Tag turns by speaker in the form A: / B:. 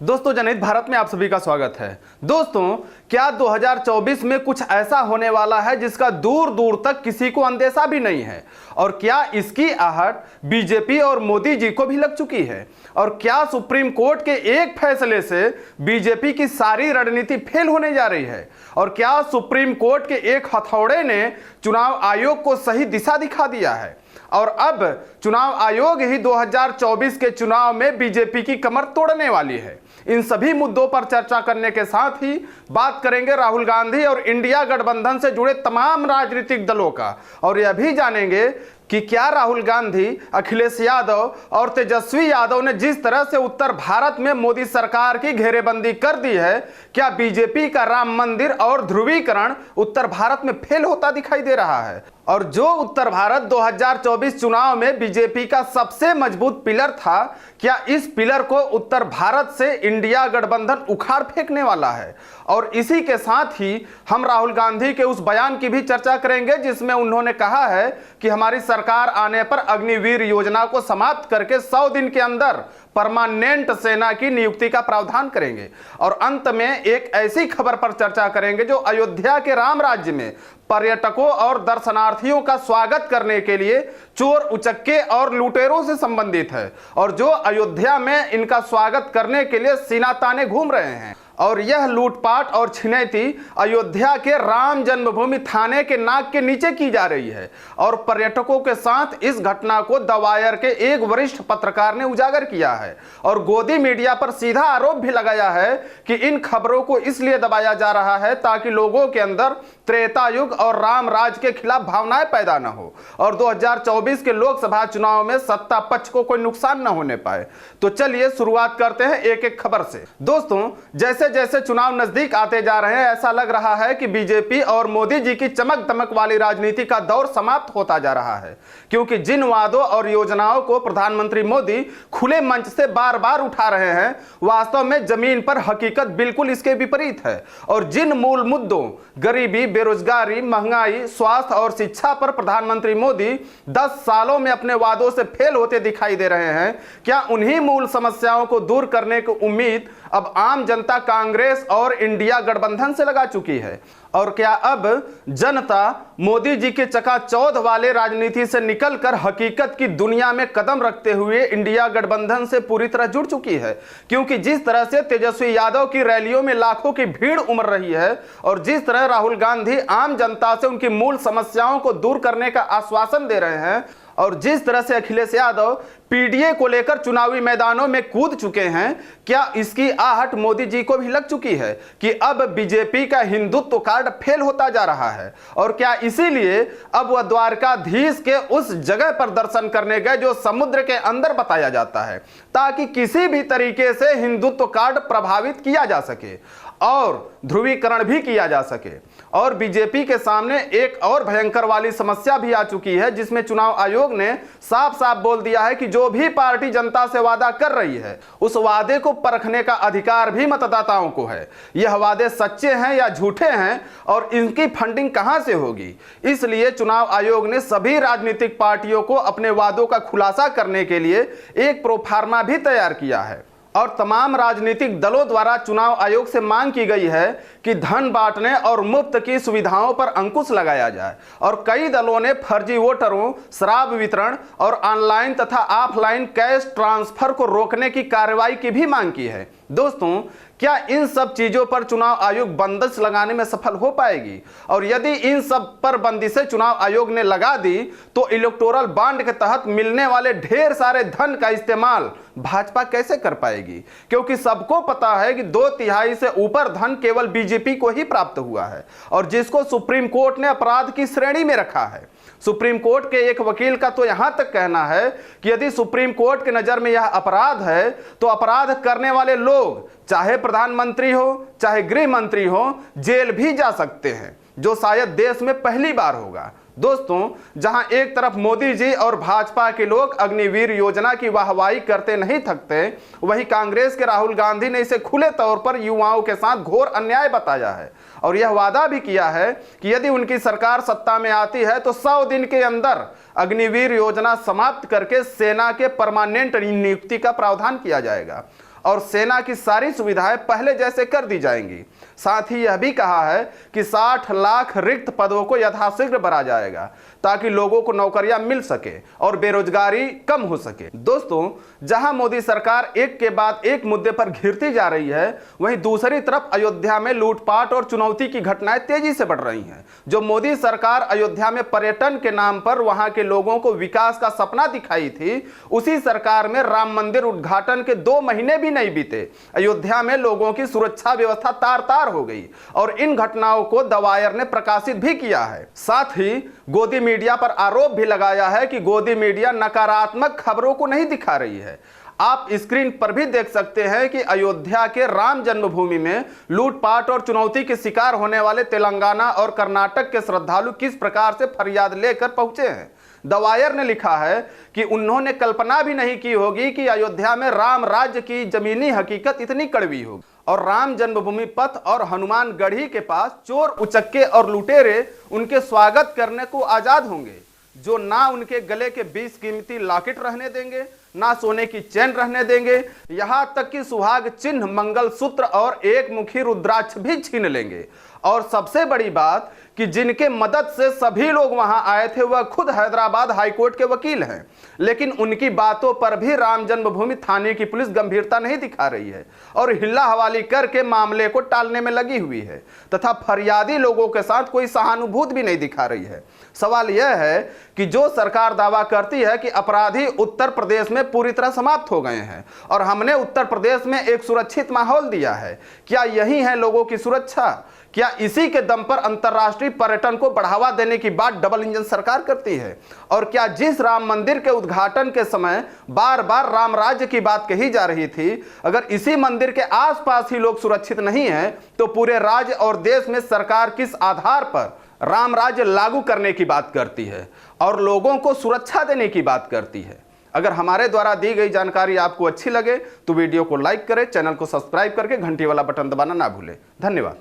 A: दोस्तों, जनहित भारत में आप सभी का स्वागत है। दोस्तों, क्या 2024 में कुछ ऐसा होने वाला है जिसका दूर दूर तक किसी को अंदेशा भी नहीं है? और क्या इसकी आहट बीजेपी और मोदी जी को भी लग चुकी है? और क्या सुप्रीम कोर्ट के एक फैसले से बीजेपी की सारी रणनीति फेल होने जा रही है? और क्या सुप्रीम कोर्ट के एक हथौड़े ने चुनाव आयोग को सही दिशा दिखा दिया है? और अब चुनाव आयोग ही 2024 के चुनाव में बीजेपी की कमर तोड़ने वाली है। इन सभी मुद्दों पर चर्चा करने के साथ ही बात करेंगे राहुल गांधी और इंडिया गठबंधन से जुड़े तमाम राजनीतिक दलों का, और यह भी जानेंगे कि क्या राहुल गांधी, अखिलेश यादव और तेजस्वी यादव ने जिस तरह से उत्तर भारत में मोदी सरकार की घेरेबंदी कर दी है, क्या बीजेपी का राम मंदिर और ध्रुवीकरण उत्तर भारत में फेल होता दिखाई दे रहा है? और जो उत्तर भारत 2024 चुनाव में बीजेपी का सबसे मजबूत पिलर था, क्या इस पिलर को उत्तर भारत से इंडिया गठबंधन उखाड़ फेंकने वाला है? और इसी के साथ ही हम राहुल गांधी के उस बयान की भी चर्चा करेंगे जिसमें उन्होंने कहा है कि हमारी सरकार आने पर अग्निवीर योजना को समाप्त करके 100 दिन के अंदर परमानेंट सेना की नियुक्ति का प्रावधान करेंगे। और अंत में एक ऐसी खबर पर चर्चा करेंगे जो अयोध्या के राम राज्य में पर्यटकों और दर्शनार्थियों का स्वागत करने के लिए चोर उचक्के और लुटेरों से संबंधित है, और जो अयोध्या में इनका स्वागत करने के लिए सीना ताने घूम रहे हैं। और यह लूटपाट और छिनैती अयोध्या के राम जन्मभूमि थाने के नाक के नीचे की जा रही है। और पर्यटकों के साथ इस घटना को द वायर के एक वरिष्ठ पत्रकार ने उजागर किया है और गोदी मीडिया पर सीधा आरोप भी लगाया है कि इन खबरों को इसलिए दबाया जा रहा है ताकि लोगों के अंदर त्रेता युग और राम राज के खिलाफ भावनाएं पैदा न हो और 2024 के लोकसभा चुनाव में सत्ता पक्ष को कोई नुकसान न होने पाए। तो चलिए शुरुआत करते हैं एक एक खबर से। दोस्तों, जैसे जैसे चुनाव नजदीक आते जा रहे हैं, ऐसा लग रहा है कि बीजेपी और मोदी जी की चमक दमक वाली राजनीति का दौर समाप्त होता जा रहा है, क्योंकि जिन वादों और योजनाओं को प्रधानमंत्री मोदी खुले मंच से बार बार उठा रहे हैं, वास्तव में जमीन पर हकीकत बिल्कुल इसके विपरीत है। और जिन मूल मुद्दों गरीबी, बेरोजगारी, महंगाई, स्वास्थ्य और शिक्षा पर प्रधानमंत्री मोदी 10 सालों में अपने वादों से फेल होते दिखाई दे रहे हैं, क्या उन्हीं मूल समस्याओं को दूर करने की उम्मीद अब आम जनता कांग्रेस और इंडिया गठबंधन से लगा चुकी है? और क्या अब जनता मोदी जी के चकाचौंध वाले राजनीति से निकलकर हकीकत की दुनिया में कदम रखते हुए इंडिया गठबंधन से पूरी तरह जुड़ चुकी है? क्योंकि जिस तरह से तेजस्वी यादव की रैलियों में लाखों की भीड़ उमड़ रही है और जिस तरह राहुल गांधी आम जनता से उनकी मूल समस्याओं को दूर करने का आश्वासन दे रहे हैं और जिस तरह से अखिलेश यादव पीडीए को लेकर चुनावी मैदानों में कूद चुके हैं, क्या इसकी आहट मोदी जी को भी लग चुकी है कि अब बीजेपी का हिंदुत्व कार्ड फेल होता जा रहा है? और क्या इसीलिए अब वह द्वारकाधीश के उस जगह पर दर्शन करने गए जो समुद्र के अंदर बताया जाता है, ताकि किसी भी तरीके से हिंदुत्व कार्ड प्रभावित किया जा सके और ध्रुवीकरण भी किया जा सके? और बीजेपी के सामने एक और भयंकर वाली समस्या भी आ चुकी है, जिसमें चुनाव आयोग ने साफ साफ बोल दिया है कि जो भी पार्टी जनता से वादा कर रही है, उस वादे को परखने का अधिकार भी मतदाताओं को है। यह वादे सच्चे हैं या झूठे हैं और इनकी फंडिंग कहां से होगी? इसलिए चुनाव आयोग ने सभी राजनीतिक पार्टियों को अपने वादों का खुलासा करने के लिए एक प्रोफार्मा भी तैयार किया है। और तमाम राजनीतिक दलों द्वारा चुनाव आयोग से मांग की गई है कि धन बांटने और मुफ्त की सुविधाओं पर अंकुश लगाया जाए। और कई दलों ने फर्जी वोटरों, शराब वितरण और ऑनलाइन तथा ऑफलाइन कैश ट्रांसफर को रोकने की कार्रवाई की भी मांग की है। दोस्तों, क्या इन सब चीजों पर चुनाव आयोग बंदिश लगाने में सफल हो पाएगी? और यदि इन सब पर बंदिशें चुनाव आयोग ने लगा दी तो इलेक्टोरल बॉन्ड के तहत मिलने वाले ढेर सारे धन का इस्तेमाल भाजपा कैसे कर पाएगी? क्योंकि सबको पता है कि 2/3 से ऊपर धन केवल बीजेपी को ही प्राप्त हुआ है, और जिसको सुप्रीम कोर्ट ने अपराध की श्रेणी में रखा है। सुप्रीम कोर्ट के एक वकील का तो यहां तक कहना है कि यदि सुप्रीम कोर्ट की नजर में यह अपराध है तो अपराध करने वाले लोग, चाहे प्रधानमंत्री हो चाहे गृह मंत्री हो, जेल भी जा सकते हैं, जो शायद देश में पहली बार होगा। दोस्तों, जहां एक तरफ मोदी जी और भाजपा के लोग अग्निवीर योजना की वाहवाही करते नहीं थकते, वहीं कांग्रेस के राहुल गांधी ने इसे खुले तौर पर युवाओं के साथ घोर अन्याय बताया है और यह वादा भी किया है कि यदि उनकी सरकार सत्ता में आती है तो 100 दिन के अंदर अग्निवीर योजना समाप्त करके सेना के परमानेंट नियुक्ति का प्रावधान किया जाएगा। और सेना की सारी सुविधाएं पहले जैसे कर दी जाएंगी। साथ ही यह भी कहा है कि 60 लाख रिक्त पदों को यथाशीघ्र भरा जाएगा ताकि लोगों को नौकरियां मिल सके और बेरोजगारी कम हो सके। दोस्तों, जहां मोदी सरकार एक के बाद एक मुद्दे पर घिरती जा रही है, वहीं दूसरी तरफ अयोध्या में लूटपाट और चुनौती की घटनाएं तेजी से बढ़ रही हैं। जो मोदी सरकार अयोध्या में पर्यटन के नाम पर वहां के लोगों को विकास का सपना दिखाई थी, उसी सरकार में राम मंदिर उद्घाटन के 2 महीने भी नहीं बीते, अयोध्या में लोगों की सुरक्षा व्यवस्था तार तार हो गई और इन घटनाओं को द वायर ने प्रकाशित भी किया है। साथ ही गोदी मीडिया पर आरोप भी लगाया है कि गोदी मीडिया नकारात्मक खबरों को नहीं दिखा रही है। आप स्क्रीन पर भी देख सकते हैं कि अयोध्या के राम जन्मभूमि में लूटपाट और चुनौती के शिकार होने वाले तेलंगाना और कर्नाटक के श्रद्धालु किस प्रकार से फरियाद लेकर पहुंचे हैं। द वायर ने लिखा है कि उन्होंने कल्पना भी नहीं की होगी कि अयोध्या में राम राज्य की जमीनी हकीकत इतनी कड़वी होगी और राम जन्मभूमि पथ और हनुमान गढ़ी के पास चोर उचक्के और लुटेरे उनके स्वागत करने को आजाद होंगे, जो ना उनके गले के 20 कीमती लॉकेट रहने देंगे, ना सोने की चैन रहने देंगे, यहां तक कि सुहाग चिन्ह, मंगलसूत्र और एक मुखी रुद्राक्ष भी छीन लेंगे। और सबसे बड़ी बात कि जिनके मदद से सभी लोग वहां आए थे वह खुद हैदराबाद हाईकोर्ट के वकील हैं, लेकिन उनकी बातों पर भी राम जन्मभूमि थाने की पुलिस गंभीरता नहीं दिखा रही है और हिल्ला हवाली करके मामले को टालने में लगी हुई है तथा फरियादी लोगों के साथ कोई सहानुभूति भी नहीं दिखा रही है। सवाल यह है कि जो सरकार दावा करती है कि अपराधी उत्तर प्रदेश में पूरी तरह समाप्त हो गए हैं और हमने उत्तर प्रदेश में एक सुरक्षित माहौल दिया है, क्या यही है लोगों की सुरक्षा? क्या इसी के दम पर अंतर्राष्ट्रीय पर्यटन को बढ़ावा देने की बात डबल इंजन सरकार करती है? और क्या जिस राम मंदिर के उद्घाटन के समय बार बार राम राज्य की बात कही जा रही थी, अगर इसी मंदिर के आसपास ही लोग सुरक्षित नहीं हैं, तो पूरे राज्य और देश में सरकार किस आधार पर राम राज्य लागू करने की बात करती है और लोगों को सुरक्षा देने की बात करती है? अगर हमारे द्वारा दी गई जानकारी आपको अच्छी लगे तो वीडियो को लाइक करें, चैनल को सब्सक्राइब करके घंटी वाला बटन दबाना ना भूलें। धन्यवाद।